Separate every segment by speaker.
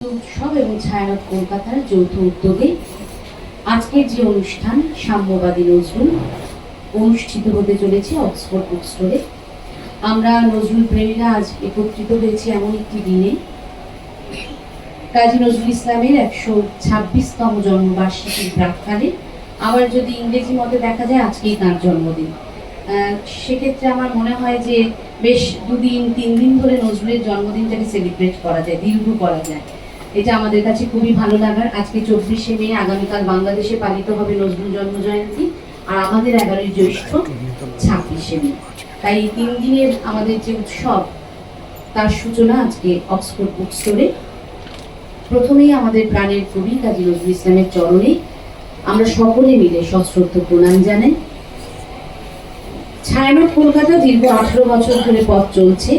Speaker 1: উৎসব এবং ছায়ানট কলকাতার যৌথ উদ্যোগে আজকের যে অনুষ্ঠান সাম্যবাদী নজরুল অনুষ্ঠিত হতে চলেছে অক্সফোর্ড বুক স্টোরে। আমরা নজরুল প্রেমীরা আজ একত্রিত হয়েছি এমন একটি দিনে, কাজী নজরুল ইসলামের 126তম জন্মবার্ষিকীর প্রাক্কালে। আবার যদি ইংরেজি মতে দেখা যায় আজকেই তার জন্মদিন, সেক্ষেত্রে আমার মনে হয় যে বেশ 2-3 দিন ধরে নজরুলের জন্মদিনটাকে সেলিব্রেট করা যায়, দীর্ঘ করা যায়। এটা আমাদের কাছে খুবই ভালো লাগার। আজকে 24শে মে, আগামীকাল বাংলাদেশে পালিত হবে নজরুল জন্মজয়ন্তী, আর আমাদের 11ই জ্যৈষ্ঠ 26শে মে। তাই 3 দিনের আমাদের যে উৎসব তার সূচনা আজকে অক্সফোর্ড বুক স্টোরে। প্রথমেই আমাদের প্রাণের কবি কাজী নজরুল ইসলামের চরণে আমরা সকলে মিলে সশ্রদ্ধ প্রণাম জানাই। ছায়ানট কলকাতা দীর্ঘ 18 বছর ধরে পথ চলছে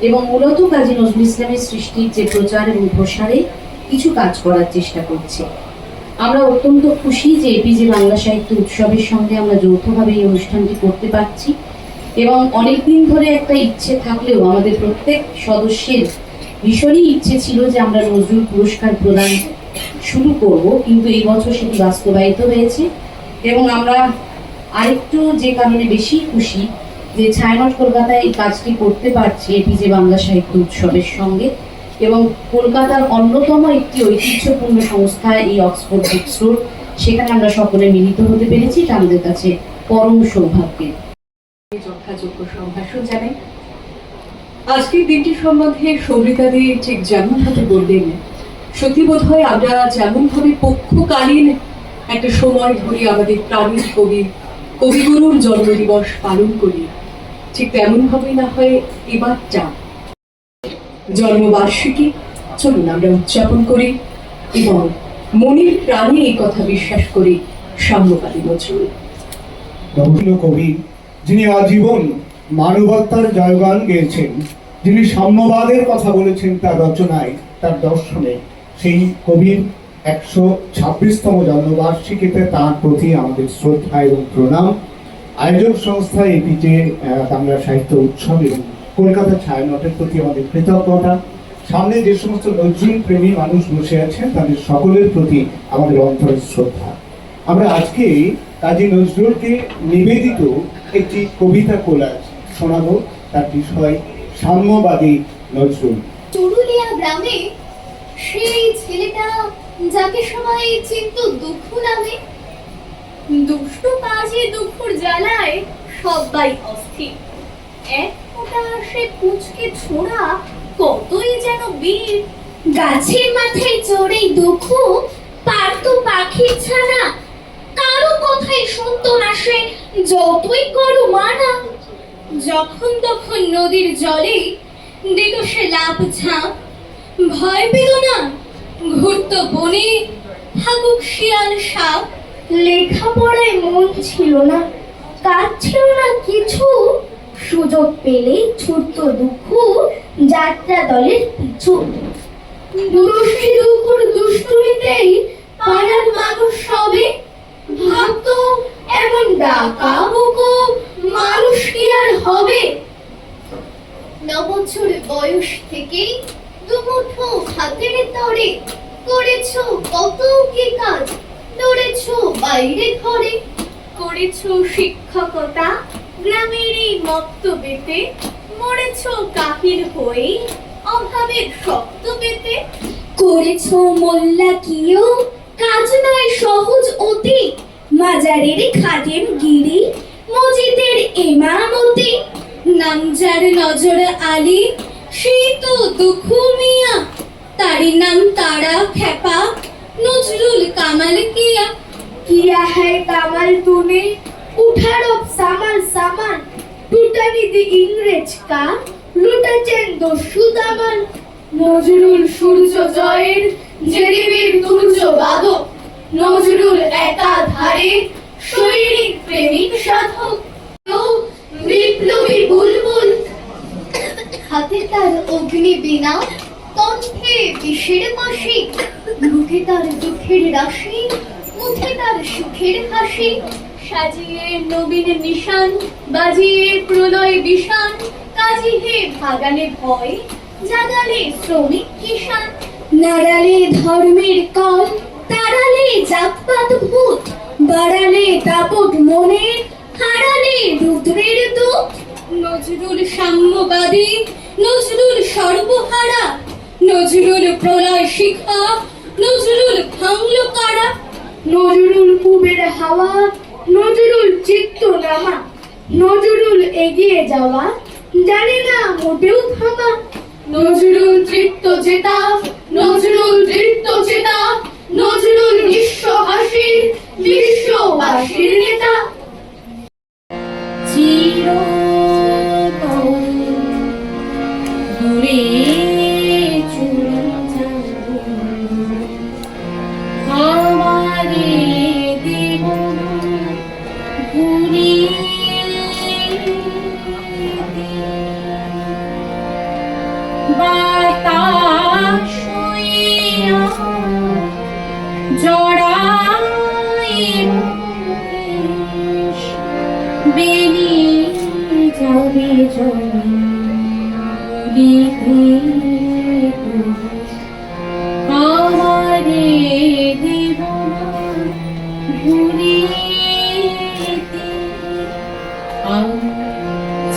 Speaker 1: এবং মূলত কাজী নজরুল ইসলামের সৃষ্টির যে প্রচার এবং প্রসারে কিছু কাজ করার চেষ্টা করছে। আমরা অত্যন্ত খুশি যে এপিজে বাংলা সাহিত্য উৎসবের সঙ্গে আমরা যৌথভাবে এই অনুষ্ঠানটি করতে পারছি, এবং অনেকদিন ধরে একটা ইচ্ছে থাকলেও আমাদের প্রত্যেক সদস্যের ভীষণই ইচ্ছে ছিল যে আমরা নজরুল পুরস্কার প্রদান শুরু করব, কিন্তু এই বছর সেটি বাস্তবায়িত হয়েছে। এবং আমরা আরেকটু যে কারণে বেশি খুশি যে ছায়ানট কলকাতায় এই কাজটি করতে পারছি এপিজে বাংলা সাহিত্য উৎসবের সঙ্গে, এবং কলকাতার অন্যতম একটি ঐতিহ্যপূর্ণ সংস্থা এই অক্সফোর্ড বুক স্টোর, সেখানে আমরা সকলে মিলিত হতে পেরেছি। এটা আমাদের কাছে পরম সৌভাগ্যের।
Speaker 2: যথাযোগ্য সম্ভাষণ জানাই। আজকের দিনটি সম্বন্ধে সৌমিতাদি ঠিক যেমনভাবে বললেন, সত্যি বোধ হয় আমরা যেমনভাবে পক্ষকালীন একটা সময় ধরে আমাদের প্রাণীর কবিগুরুর জন্মদিবস পালন করি, ঠিক তেমনভাবে না হয় এবারটা জন্মবার্ষিকী চলুন আমরা উদযাপন করি এবং মনের প্রাণে এই কথা বিশ্বাস করি সাম্যবাদী নজরুল
Speaker 3: কবি, যিনি আজীবন মানবতার জয়গান গেয়েছেন, যিনি সাম্যবাদের কথা বলেছেন তার রচনায়, তার দর্শনে, সেই কবির 126তম জন্মবার্ষিকীতে তার প্রতি আমাদের শ্রদ্ধা এবং প্রণাম। আয়োজক সংস্থা এপিজে বাংলা সাহিত্য উৎসব এবং কলকাতা ছায়ানটের প্রতি আমাদের কৃতজ্ঞতা। সামনে যে সমস্ত নজরুল প্রেমী মানুষ বসে আছেন তাদের সকলের প্রতি আমাদের অন্তরের শ্রদ্ধা। আমরা আজকে কাজী নজরুলকে নিবেদিত একটি কবিতা কোলাজ শোনাবো। তার বিষয় সাম্যবাদী নজরুল।
Speaker 4: চুরুলিয়া গ্রামে সেই ছেলেটা যাকে সবাই চিনত দুঃখ নামে, দুষ্টু কাজে দুঃখর জ্বালায় সবাই অস্থির। এক ফোঁটা সে পুচকে ছোড়া কতই যেন বীর, গাছের মাথায় চড়েই দুঃখ পারতো পাখির ছানা, কারো কথাই শুনতো না সে যতই করো মানা। যখন তখন নদীর জলে দিত সে লাভ ঝাঁপ, ভয় পেত না ঘুরতো বনে থাকুক শিয়াল সাপ। লেখাপড়ায় মন ছিল না, কাজ ছিল না কিছু, সুযোগ পেলেই ছুটতো দুঃখ যাত্রা দলের পিছু। দুষ্টু দুঃখর দুষ্টুমিতেই পাড়ার মানুষ সবে ভাবতো এমন ডাকা বুকো মানুষ কি আর হবে। 9 বছর বয়স থেকেই দুমুঠো হাতের তরে করেছো কত কি কাজ, দৌড়েছো বাইরে ঘরে, করেছো শিক্ষকতা গ্রামেরই মক্তবেতে, মরেছো কাহির হয়ে অভাবের শক্ত পেতে, করেছো মোল্লা কিও কাজ নয় সহজ অতি, মাজারের খাদেম গিরি মসজিদের ইমামতি, নামজার নজর আলী সেই তো দুঃখ মিয়া, তারি নাম তারা খেপা নজরুল কামাল किया है कमाल तूने उठा रब सामान सामान, टूटा निधि इंग्रेज का लुटा चैन दस्यु दामान। নজরুল সূর্য জয়ের জেরিবির দুর্য বাদক, নজরুল একাধারে শৈরিক প্রেমিক সাধক, বিপ্লবী বুলবুল হাতে তার অগ্নি বীণা, কণ্ঠে বিষের মাসি, মুখে তার দুঃখের রাশি, মুখে তার সুখের হাসি, সাজিয়ে নবীন নিশান, বাজিয়ে প্রলয় বিষাণ, কাজী হে ভাগালে ভয়, জাগালে শ্রমিক কিষাণ, নাড়ালে ধর্মের কল, তাড়ালে জাতপাত ভূত, বাড়ালে দাপট মনের, হারালে রুদ্রের দূত। নজরুল সাম্যবাদী, নজরুল সর্বহারা, নজরুল প্রলয় শিখা, নজরুল ভাঙল কারা। নজরুল কুবের হাওয়া, নজরুল চিত্ত নামা, নজরুল এগিয়ে যাওয়া, জানে না মোটেও থামা। নজরুল তৃপ্ত চেতা, নজরুল তৃপ্ত চেতা, নজরুল বিশ্ববাসীর বিশ্ববাসীর নেতা।
Speaker 1: দূরে চলে যাবো, আমারে দেব ঘুরিয়ে বাতাস হইয়া জড়াই মুকেশ, বেরিয়ে যাবে জলে লিখে আমারে দেব ঘুরিতে,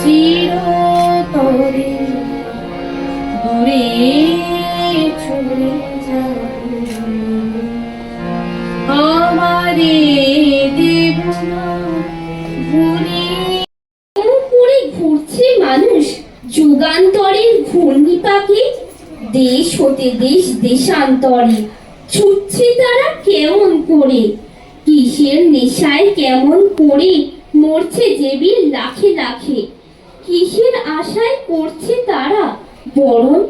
Speaker 1: চিরতরে দূরে চলে যাব, আমারে দেব ঘুরিয়ে।
Speaker 5: করে ঘুরছে মানুষ যুগান্তরের ঘূর্ণিপাকে, দেশ হতে দেশ দেশান্তরে ছুটছে তারা কেমন করে, কিসের নেশায় কেমন করে মরছে জেবির লাখে লাখে, কিসের আশায় করছে তারা বরণ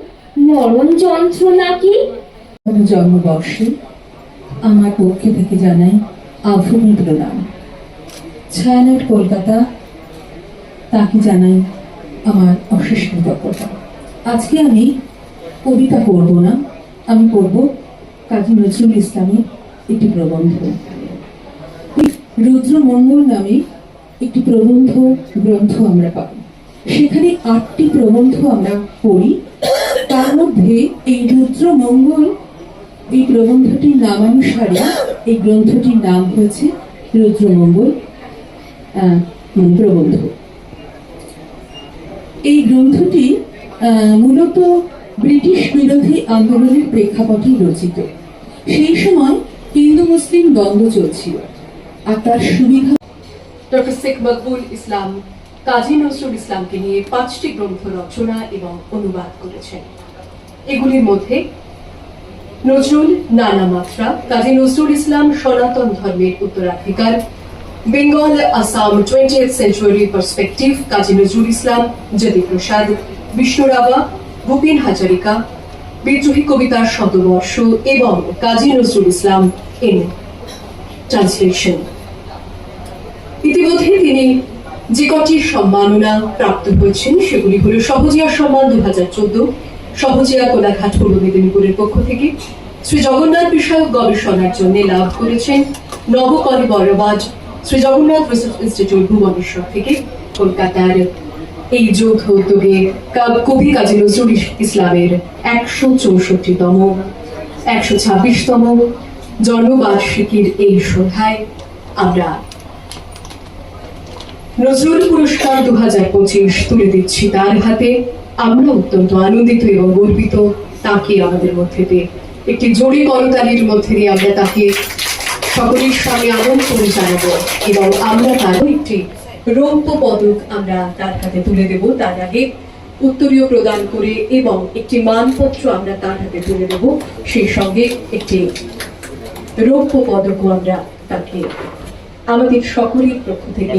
Speaker 5: মরণ যন্ত্রণাকে।
Speaker 2: জন্মবর্ষে আমার পক্ষে থেকে জানাই আভূমি প্রণাম। ছায়ানট কলকাতা, তাকে জানাই আমার অশেষ কৃতজ্ঞতা। আজকে আমি কবিতা পড়ব না, আমি পড়ব কাজী নজরুল ইসলামের একটি প্রবন্ধ। রুদ্রমঙ্গল নামে একটি প্রবন্ধ গ্রন্থ আমরা পাই, সেখানে 8টি প্রবন্ধ আমরা পড়ি। তার মধ্যে এই রুদ্রমঙ্গল, এই প্রবন্ধটির নামানুসারে এই গ্রন্থটির নাম হয়েছে রুদ্রমঙ্গল প্রবন্ধ। এই গ্রন্থটি মূলত ব্রিটিশ বিরোধী আন্দোলনের প্রেক্ষাপটে রচিত। সেই সময় হিন্দু মুসলিম দ্বন্দ্ব চলছিল, আর তার সুবিধা ডক্টর শেখ মকবুল ইসলাম কাজী নজরুল ইসলামকে নিয়ে 5টি গ্রন্থ রচনা এবং অনুবাদ করেছেন। এগুলির মধ্যে নজরুল নানা মাত্রা, কাজী নজরুল ইসলাম সনাতন ধর্মের উত্তরাধিকার, Bengal Assam 20th century perspective, Kazi Nazrul Islam, Jyotiprasad, Bishnu Rabha, Bhupen Hazarika, বিদ্রোহী কবিতার শতবর্ষ এবং কাজী নজরুল ইসলাম ইন ট্রান্সলেশন। ইতিমধ্যে তিনি যে কটি সম্মাননা প্রাপ্ত হয়েছেন সেগুলি হল সহজিয়া সম্মান 2014, সহজিয়া কোলাঘাট পূর্ব মেদিনীপুরের পক্ষ থেকে। শ্রী জগন্নাথ বিষয়ক গবেষণার জন্য লাভ করেছেন নবকলেবরবাদ শ্রী জগন্নাথ রিসার্চ ইনস্টিটিউট ভুবনেশ্বর থেকে। কলকাতার এই যৌথ উদ্যোগে কবি কাজী নজরুল ইসলামের 164তম 126তম জন্মবার্ষিকীর এই সন্ধ্যায় আমরা নজরুল পুরস্কার 2025 তুলে দিচ্ছি তার হাতে। আমরা অত্যন্ত আনন্দিত এবং গর্বিত তাকে আমাদের মধ্যে পেয়ে। একটি জোরে করতালির মধ্যে দিয়ে আমরা তাকে সকলের সামনে আমন্ত্রণ জানাবো এবং আমরা তারও একটি রৌপ্য পদক আমরা তার হাতে তুলে দেব। তার আগে উত্তরীয় প্রদান করে এবং একটি মানপত্র আমরা তার হাতে তুলে দেব, সেই সঙ্গে একটি রৌপ্য পদকও আমরা তাকে আমাদের সকলের পক্ষ থেকে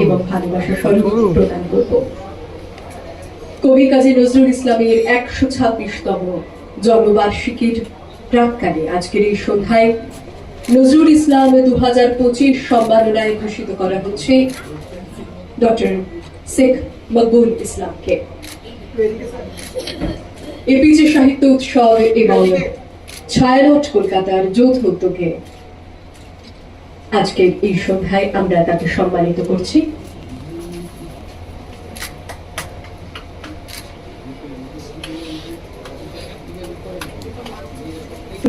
Speaker 2: এবং ভালোবাসা স্বরূপ প্রদান করব। কবি কাজী নজরুল ইসলামের 126তম জন্মবার্ষিকীর প্রাক্কালে আজকের এই সন্ধ্যায় নজরুল ইসলাম 2025 সম্মাননায় ঘোষিত করা হচ্ছে ডক্টর শেখ মকবুল ইসলামকে। এপিজে সাহিত্য উৎসব এবং ছায়ানট কলকাতার যৌথ উদ্যোগে আজকের এই সন্ধ্যায় আমরা তাকে সম্মানিত করছি।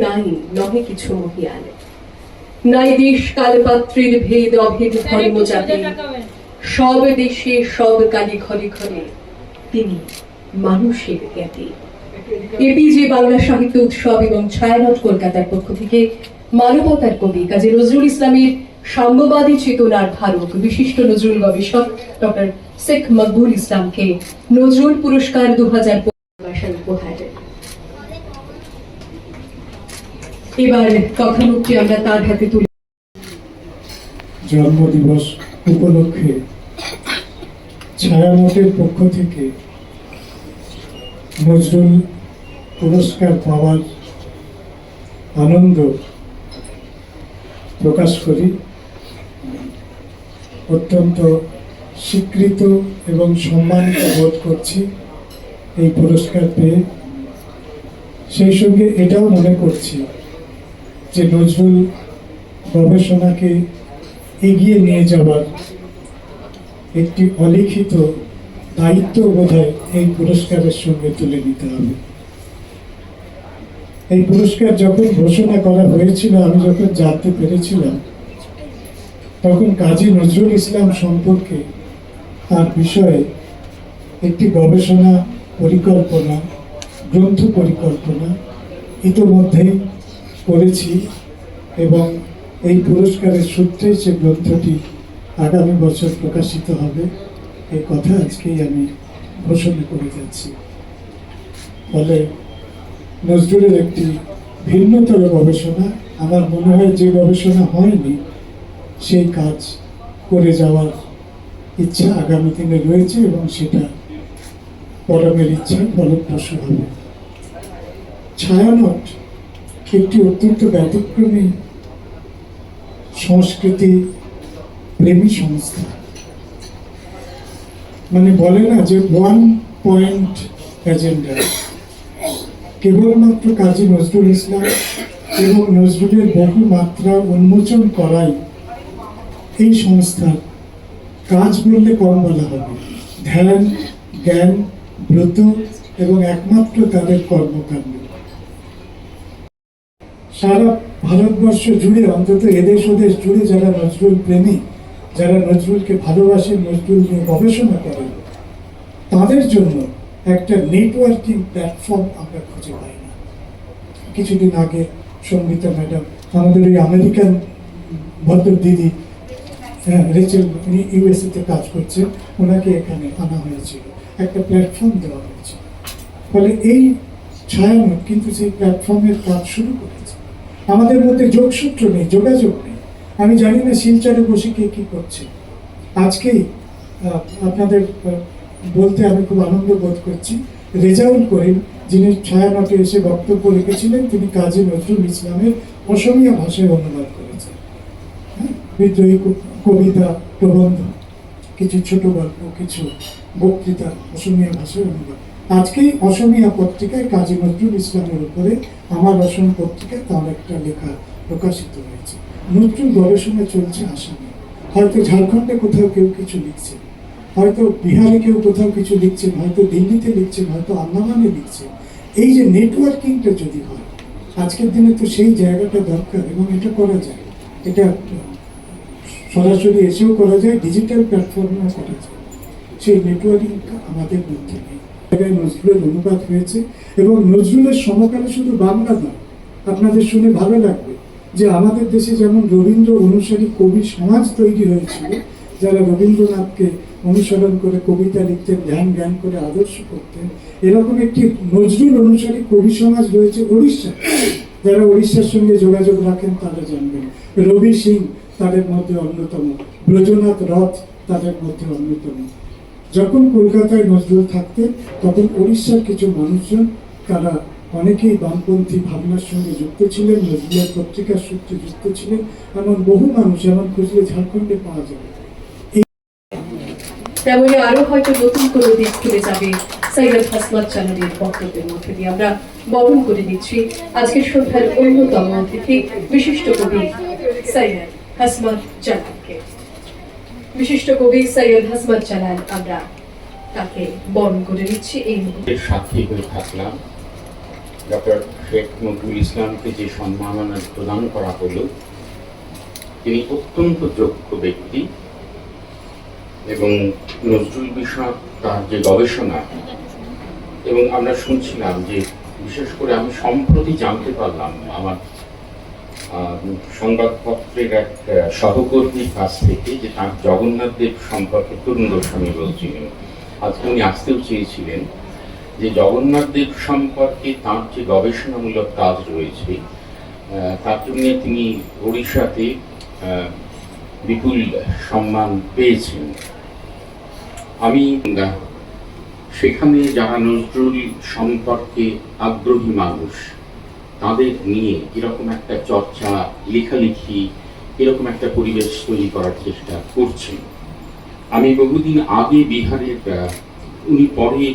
Speaker 2: নাই নহে কিছু মহিয়ান, নাই দেশ কাল পাত্রের ভেদ অভেদ ধর্ম জাতি, সব দেশে সব কালে ঘরে ঘরে তিনি মানুষের জ্ঞাতি। এপিজে বাংলা সাহিত্য উৎসব এবং ছায়ানট কলকাতার পক্ষ থেকে মানবতার কবি কাজী নজরুল ইসলামের সাম্যবাদী চেতনার ধারক বিশিষ্ট নজরুল গবেষক ডক্টর শেখ মকবুল ইসলামকে নজরুল পুরস্কার 2015 উপহার। এবার কথামুখটি আমরা তার হাতে তুলে
Speaker 6: জন্মদিবস উপলক্ষে ছায়ানটের পক্ষ থেকে নজরুল পুরস্কার পাওয়ার আনন্দ প্রকাশ করি। অত্যন্ত স্বীকৃত এবং সম্মানিত বোধ করছি এই পুরস্কার পেয়ে। সেই সঙ্গে এটাও মনে করছি যে নজরুল গবেষণাকে এগিয়ে নিয়ে যাওয়ার একটি অলিখিত দায়িত্ব বোধহয় এই পুরস্কারের সঙ্গে তুলে নিতে হবে। এই পুরস্কার যখন ঘোষণা করা হয়েছিল, আমি যখন জানতে পেরেছিলাম, তখন কাজী নজরুল ইসলাম সম্পর্কে তার বিষয়ে একটি গবেষণা পরিকল্পনা, গ্রন্থ পরিকল্পনা ইতোমধ্যেই করেছি এবং এই পুরস্কারের সূত্রে যে গ্রন্থটি আগামী বছর প্রকাশিত হবে এই কথা আজকেই আমি ঘোষণা করে যাচ্ছি। ফলে নজরুলের একটি ভিন্নতর গবেষণা, আমার মনে হয় যে গবেষণা হয়নি সেই কাজ করে যাওয়ার ইচ্ছা আগামী দিনে রয়েছে এবং সেটা পরমের ইচ্ছায় ফলপ্রসূ হবে। ছায়ানট একটি অত্যন্ত ব্যতিক্রমী সংস্কৃতি প্রেমী সংস্থা। মানে বলে না যে ওয়ান পয়েন্ট এজেন্ডা, কেবলমাত্র কাজী নজরুল ইসলাম এবং নজরুলের বহু মাত্রা উন্মোচন করাই এই সংস্থার কাজ বললে কম বলা হবে। ধ্যান, জ্ঞান, ব্রত এবং একমাত্র তাদের কর্মকাণ্ড সারা ভারতবর্ষ জুড়ে, অন্তত এদেশ ওদেশ জুড়ে যারা নজরুল প্রেমী, যারা নজরুলকে ভালোবাসেন, নজরুল নিয়ে গবেষণা করেন, তাদের জন্য একটা নেটওয়ার্কিং প্ল্যাটফর্ম আমরা খুঁজে পাই না। কিছুদিন আগে সঙ্গীতা ম্যাডাম, আমাদের ওই আমেরিকান ভদ্র দিদি রেচেল, উনি ইউএসএতে কাজ করছেন, ওনাকে এখানে আনা হয়েছিল, একটা প্ল্যাটফর্ম দেওয়া হয়েছিল। ফলে এই ছায়ানট কিন্তু সেই প্ল্যাটফর্মের কাজ শুরু করেছে। আমাদের মধ্যে যোগসূত্র নেই, যোগাযোগ নেই। আমি জানি না শিলচরে বসে কে কি করছে। আজকেই আপনাদের বলতে আমি খুব আনন্দ বোধ করছি, রেজাউল করিম, যিনি ছায়ানটে এসে বক্তব্য রেখেছিলেন, তিনি কাজী নজরুল ইসলামের অসমীয়া ভাষায় অনুবাদ করেছেন। বিদ্রোহী কবিতা, প্রবন্ধ, কিছু ছোট গল্প, কিছু বক্তৃতা অসমীয়া ভাষায় অনুবাদ। আজকেই অসমীয়া পত্রিকায় কাজী নজরুল ইসলামের উপরে আমার অসম পত্রিকায় তার একটা লেখা প্রকাশিত হয়েছে। নজরুল গবেষণা চলছে আসামে, হয়তো ঝাড়খণ্ডে কোথাও কেউ কিছু লিখছেন, হয়তো বিহারে কেউ কোথাও কিছু লিখছেন, হয়তো দিল্লিতে লিখছেন, হয়তো আন্দামানে লিখছেন। এই যে নেটওয়ার্কিংটা যদি হয়, আজকের দিনে তো সেই জায়গাটা দরকার এবং এটা করা যায়। এটা সরাসরি এসেও করা যায়, ডিজিটাল প্ল্যাটফর্মেও করা যায়। সেই নেটওয়ার্কিংটা আমাদের মধ্যে নেই। জায়গায় নজরুলের অনুবাদ হয়েছে এবং নজরুলের সমকালে শুধু বাংলা নয়, আপনাদের শুনে ভালো লাগবে যে আমাদের দেশে যেমন রবীন্দ্র অনুসারী কবি সমাজ তৈরি হয়েছিল, যারা রবীন্দ্রনাথকে অনুসরণ করে কবিতা লিখতেন, জ্ঞান করে আদর্শ করতেন, এরকম একটি নজরুল অনুসারী কবি সমাজ রয়েছে উড়িষ্যা। যারা উড়িষ্যার সঙ্গে যোগাযোগ রাখেন তারা জানবেন। রবি সিং তাদের মধ্যে অন্যতম, ব্রজনাথ রথ তাদের মধ্যে অন্যতম। যখন কলকাতায় নজরুল থাকতেন তখন উড়িষ্যার কিছু মানুষজন, তারা অনেকেই বামপন্থী ভাবনার সঙ্গে যুক্ত ছিলেন, নজরুলের পত্রিকার সূত্রে যুক্ত ছিলেন। এমন বহু মানুষ, এমন খুঁজলে ঝাড়খণ্ডে পাওয়া যাবে।
Speaker 2: তেমনি আরো হয়তো নতুন কোনো দিক খুলে যাবে সৈয়দ হাসমাত জালালের বক্তব্যের মধ্যে দিয়ে। আমরা বরণ করে নিচ্ছি আজকের সন্ধ্যার অন্যতম অতিথি বিশিষ্ট কবি সৈয়দ হাসমাত জালালকে। বিশিষ্ট কবি সৈয়দ হাসমাত জালাল, আমরা তাকে বরণ করে নিচ্ছি এই মুহূর্তে।
Speaker 7: সাক্ষী হয়ে থাকলাম ডক্টর শেখ নজরুল ইসলামকে যে সম্মাননা প্রদান করা হলো, তিনি অত্যন্ত যোগ্য ব্যক্তি এবং নজরুল বিষয়ক তার যে গবেষণা, এবং আমরা শুনছিলাম যে বিশেষ করে আমি সম্প্রতি জানতে পারলাম আমার সংবাদপত্রের এক সহকর্মীর কাছ থেকে যে তার জগন্নাথ দেব সম্পর্কে তরুণ গোস্বামী বলছিলেন, আজকে উনি আসতেও চেয়েছিলেন, যে জগন্নাথ দেব সম্পর্কে তার যে গবেষণামূলক কাজ রয়েছে তার জন্য তিনি ওড়িশাতে বিপুল সম্মান পেয়েছেন। আমি সেখানে যারা নজরুল সম্পর্কে আগ্রহী মানুষ তাদের নিয়ে এরকম একটা চর্চা, লেখালেখি, এরকম একটা পরিবেশ তৈরি করার চেষ্টা করছেন। আমি বহুদিন আগে বিহারের উনি পরে